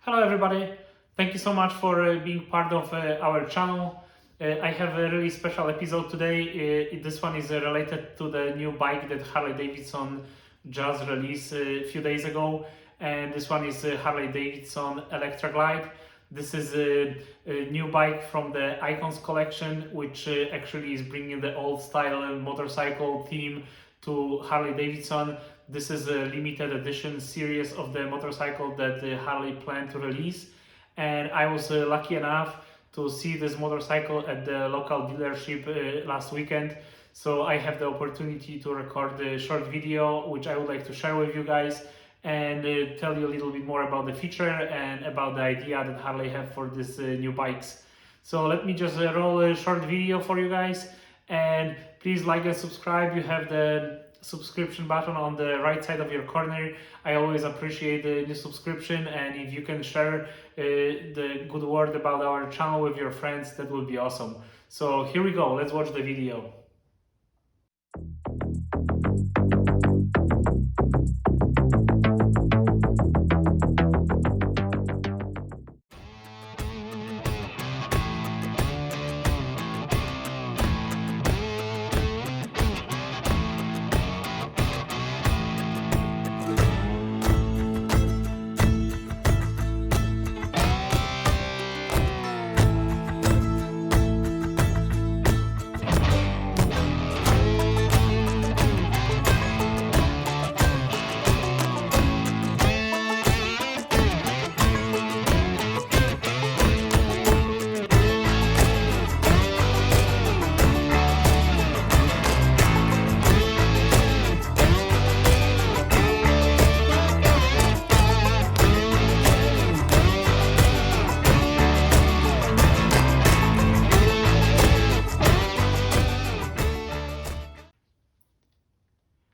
Hello everybody, thank you so much for being part of our channel. I have a really special episode today. This one is related to the new bike that Harley Davidson just released a few days ago, and this one is Harley Davidson Electra Glide. This is a new bike from the Icons collection, which actually is bringing the old style motorcycle theme to Harley Davidson. This is a limited edition series of the motorcycle that Harley planned to release, and I was lucky enough to see this motorcycle at the local dealership last weekend. So I have the opportunity to record a short video which I would like to share with you guys and tell you a little bit more about the feature and about the idea that Harley have for these new bikes. So let me just roll a short video for you guys, and please like and subscribe. You have the subscription button on the right side of your corner. I always appreciate the new subscription, and if you can share the good word about our channel with your friends, that would be awesome. So here we go, let's watch the video.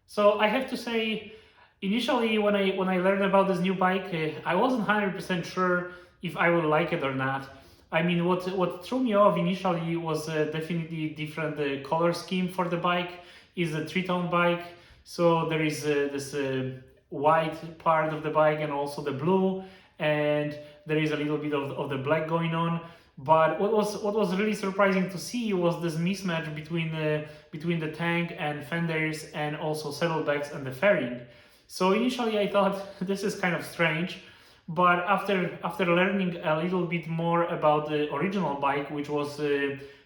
So I have to say, initially when I learned about this new bike, I wasn't 100% sure if I will like it or not. I mean, what threw me off initially was definitely different color scheme for the bike. It's a three-tone bike, so there is this white part of the bike and also the blue, and there is a little bit of the black going on. But what was really surprising to see was this mismatch between the tank and fenders and also saddlebags and the fairing. So initially I thought this is kind of strange, but after learning a little bit more about the original bike, which was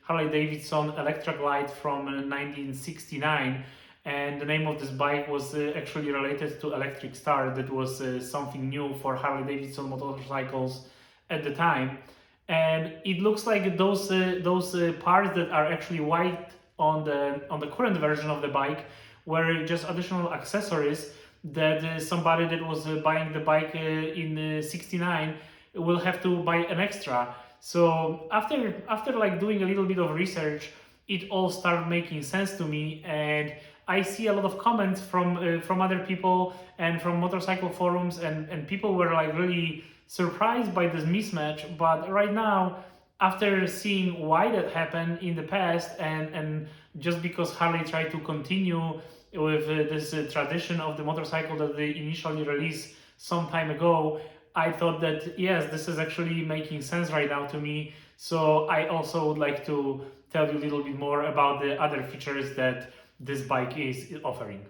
Harley Davidson Electra Glide from 1969, and the name of this bike was actually related to Electric Star. That was something new for Harley Davidson motorcycles at the time. And it looks like those parts that are actually white on the current version of the bike were just additional accessories that somebody that was buying the bike in '69 will have to buy an extra. So after like doing a little bit of research, it all started making sense to me, and I see a lot of comments from other people and from motorcycle forums, and people were like really surprised by this mismatch. But right now, after seeing why that happened in the past, and just because Harley tried to continue with this tradition of the motorcycle that they initially released some time ago, I thought that yes, this is actually making sense right now to me. So I also would like to tell you a little bit more about the other features that this bike is offering.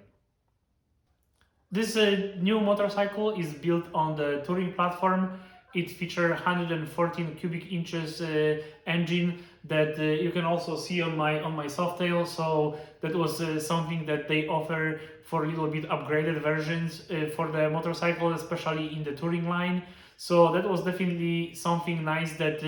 This new motorcycle is built on the touring platform. It features 114 cubic inches engine that you can also see on my Softail. So that was something that they offer for a little bit upgraded versions for the motorcycle, especially in the touring line. So that was definitely something nice that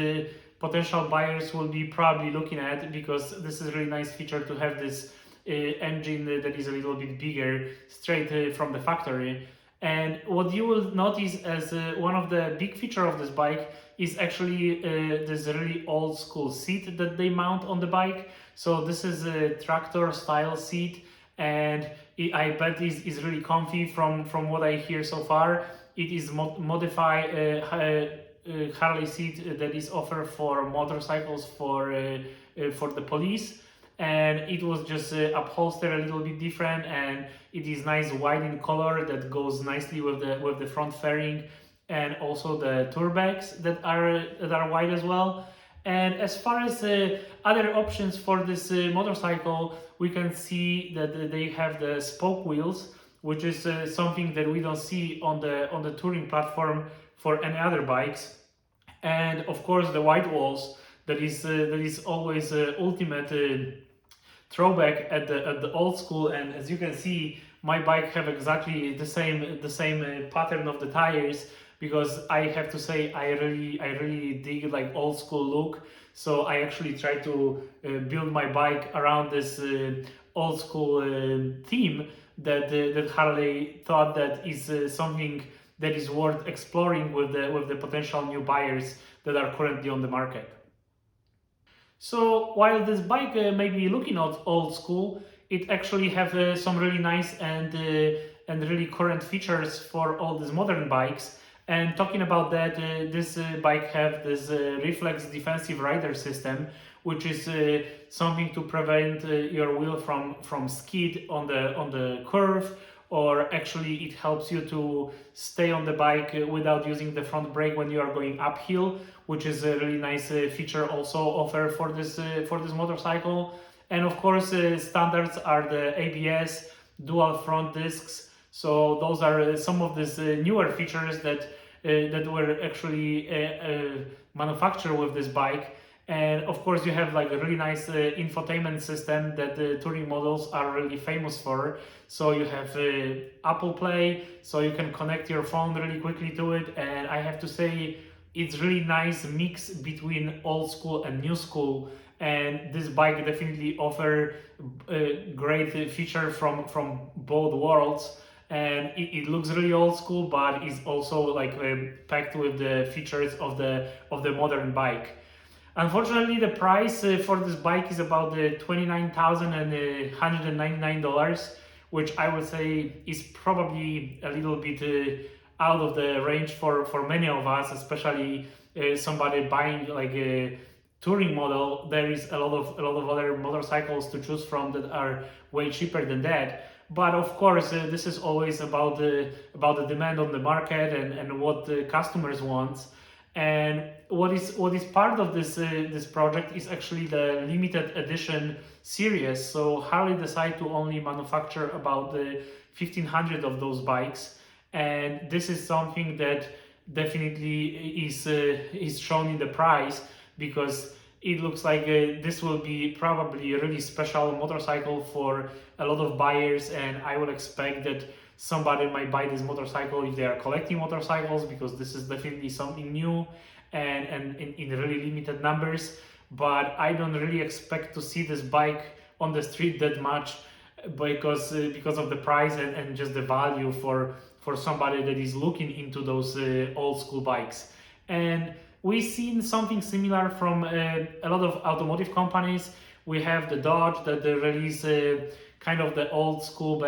potential buyers will be probably looking at, because this is a really nice feature to have this engine that is a little bit bigger straight from the factory. And what you will notice as one of the big feature of this bike is actually this really old school seat that they mount on the bike. So this is a tractor style seat, and I bet is really comfy from what I hear so far. It is modified Harley seat that is offered for motorcycles for the police, and it was just upholstered a little bit different, and it is nice white in color that goes nicely with the front fairing and also the tour bags that are wide as well. And as far as other options for this motorcycle, we can see that they have the spoke wheels, which is something that we don't see on the touring platform for any other bikes. And of course the white walls, that is always ultimate throwback at the old school. And as you can see, my bike have exactly the same pattern of the tires, because I have to say I really dig like old school look. So I actually try to build my bike around this old school theme that Harley thought that is something that is worth exploring with the potential new buyers that are currently on the market. So while this bike may be looking old school, it actually have some really nice and really current features for all these modern bikes. And talking about that, this bike have this reflex defensive rider system, which is something to prevent your wheel from skid on the curve, or actually it helps you to stay on the bike without using the front brake when you are going uphill, which is a really nice feature also offered for this motorcycle. And of course, standards are the ABS, dual front discs. So those are some of these newer features that were actually manufactured with this bike. And of course, you have like a really nice infotainment system that the touring models are really famous for. So you have Apple Play, so you can connect your phone really quickly to it. And I have to say, it's really nice mix between old school and new school. And this bike definitely offer a great feature from both worlds. And it looks really old school, but it's also like packed with the features of the modern bike. Unfortunately, the price for this bike is about $29,199, which I would say is probably a little bit out of the range for many of us, especially somebody buying like a touring model. There is a lot of other motorcycles to choose from that are way cheaper than that. But of course, this is always about the demand on the market and what the customers want. And what is part of this project is actually the limited edition series. So Harley decided to only manufacture about 1,500 of those bikes, and this is something that definitely is shown in the price, because it looks like this will be probably a really special motorcycle for a lot of buyers. And I would expect that somebody might buy this motorcycle if they are collecting motorcycles, because this is definitely something new and in really limited numbers. But I don't really expect to see this bike on the street that much, because of the price and just the value for somebody that is looking into those old school bikes. And we've seen something similar from a lot of automotive companies. We have the Dodge that they release kind of the old school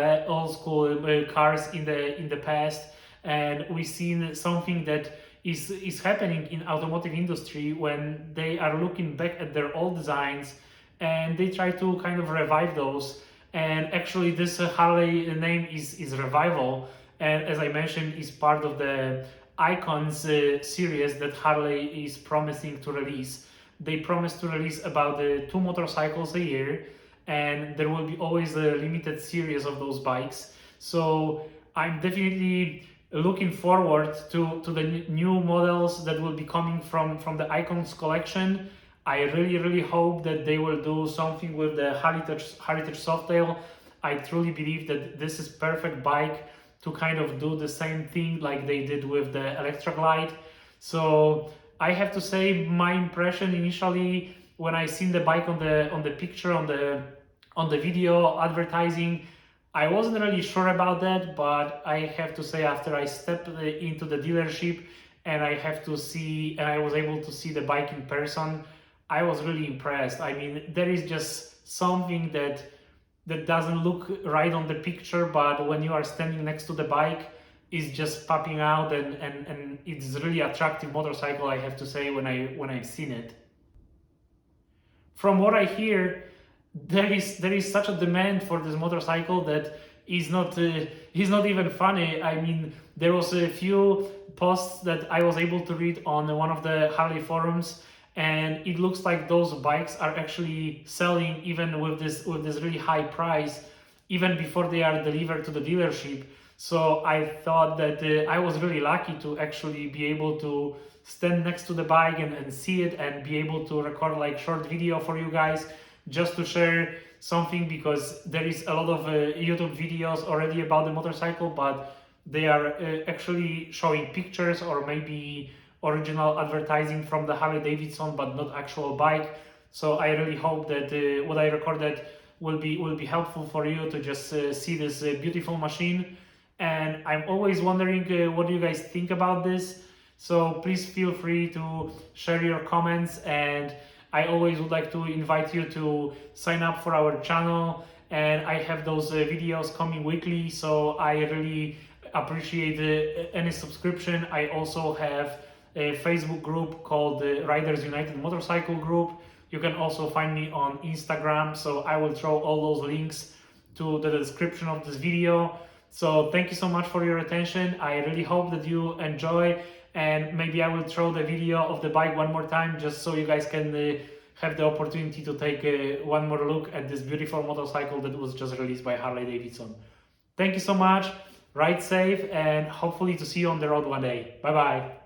cars in the past, and we've seen something that is happening in automotive industry when they are looking back at their old designs and they try to kind of revive those. And actually, this Harley name is Revival, and as I mentioned, is part of the Icons series that Harley is promising to release. They promise to release about 2 motorcycles a year, and there will be always a limited series of those bikes. So I'm definitely looking forward to the new models that will be coming from the Icons collection. I really hope that they will do something with the Heritage Softail. I truly believe that this is perfect bike to kind of do the same thing like they did with the Electra Glide. So I have to say, my impression initially when I seen the bike on the picture on the video advertising, I wasn't really sure about that. But I have to say, after I stepped into the dealership and I was able to see the bike in person, I was really impressed. I mean, there is just something that doesn't look right on the picture, but when you are standing next to the bike, is just popping out, and it's a really attractive motorcycle, I have to say, when I've seen it. From what I hear, there is such a demand for this motorcycle that is not even funny. I mean, there was a few posts that I was able to read on one of the Harley forums, and it looks like those bikes are actually selling even with this really high price, even before they are delivered to the dealership. So I thought that I was really lucky to actually be able to stand next to the bike and see it, and be able to record like short video for you guys, just to share something, because there is a lot of YouTube videos already about the motorcycle, but they are actually showing pictures or maybe original advertising from the Harley Davidson, but not actual bike. So I really hope that what I recorded will be helpful for you to just see this beautiful machine. And I'm always wondering what you guys think about this. So please feel free to share your comments, and I always would like to invite you to sign up for our channel, and I have those videos coming weekly, so I really appreciate any subscription. I also have a Facebook group called the Riders United Motorcycle Group. You can also find me on Instagram, so I will throw all those links to the description of this video. So thank you so much for your attention. I really hope that you enjoy, and maybe I will throw the video of the bike one more time, just so you guys can have the opportunity to take one more look at this beautiful motorcycle that was just released by Harley Davidson. Thank you so much, ride safe, and hopefully to see you on the road one day. Bye bye.